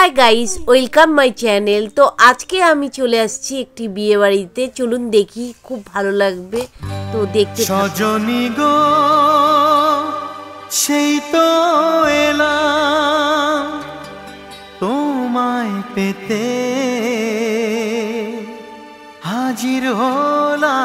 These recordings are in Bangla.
Hi guys welcome my channel. तो आज के आमी चले आसছি একটি বিয়ে বাড়িতে, চলুন দেখি, খুব ভালো লাগবে। তো দেখতে সজনী গো সেই তো এলাম তোমায় পেতে হাজির হলাম।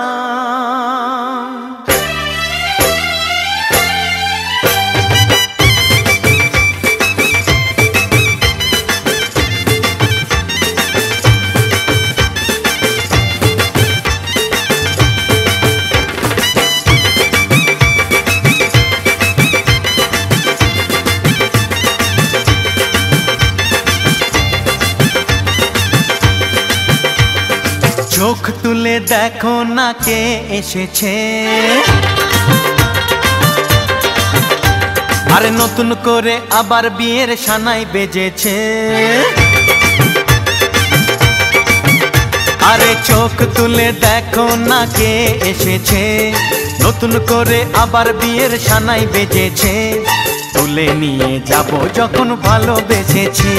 চোখ তুলে দেখো না কে এসেছে, আরে নতুন করে আবার বিয়ের সানাই বেজেছে। আরে চোখ তুলে দেখো না কে এসেছে, নতুন করে আবার বিয়ের সানাই বেজেছে। তুলে নিয়ে যাব যখন ভালোবেসেছি,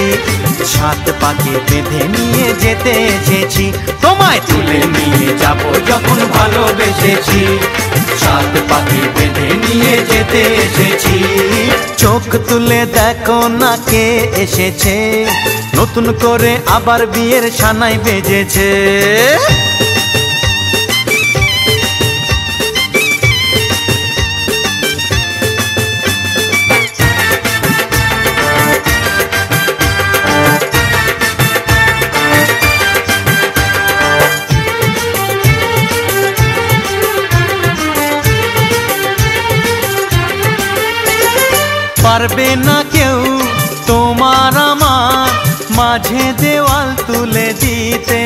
সাত পাকে বেঁধে নিয়ে যেতে এসেছি। তোমায় তুলে নিয়ে যাব যখন ভালোবেসেছি, সাত পাকে বেঁধে নিয়ে যেতে এসেছি। চোখ তুলে দেখো না কে এসেছে, নতুন করে আবার বিয়ের সানাই বেজেছে। পারবে না কেউ তোমার আমার মাঝে দেওয়াল তুলে দিতে,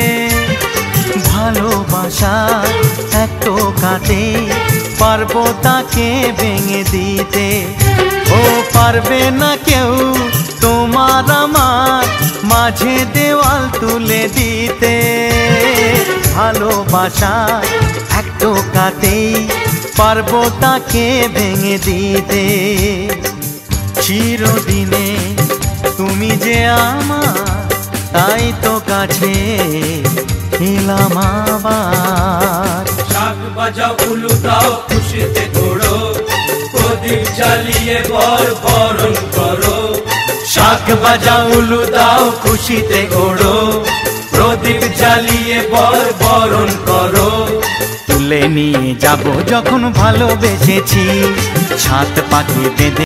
ভালোবাসা এক টোকাতে পারবো তাকে ভেঙে দিতে। ও পারবে না কেউ তোমার আমার মাঝে দেওয়াল তুলে দিতে, ভালোবাসা এক টোকাতেই পারবো তাকে ভেঙে দিতে। চিরদিনে তুমি যে আমার, তাই তো কাছে এলাম আবার। শাক বাজাও উলু দাও খুশিতে ঘোড়ো, প্রদীপ জ্বালিয়ে বরণ করো। শাক বাজাও উলু দাও খুশিতে ঘোড়ো, প্রদীপ জ্বালিয়ে বরণ করো। তুলে নিয়ে যাব যখন ভালোবেসেছি, সাত পাকে বেঁধে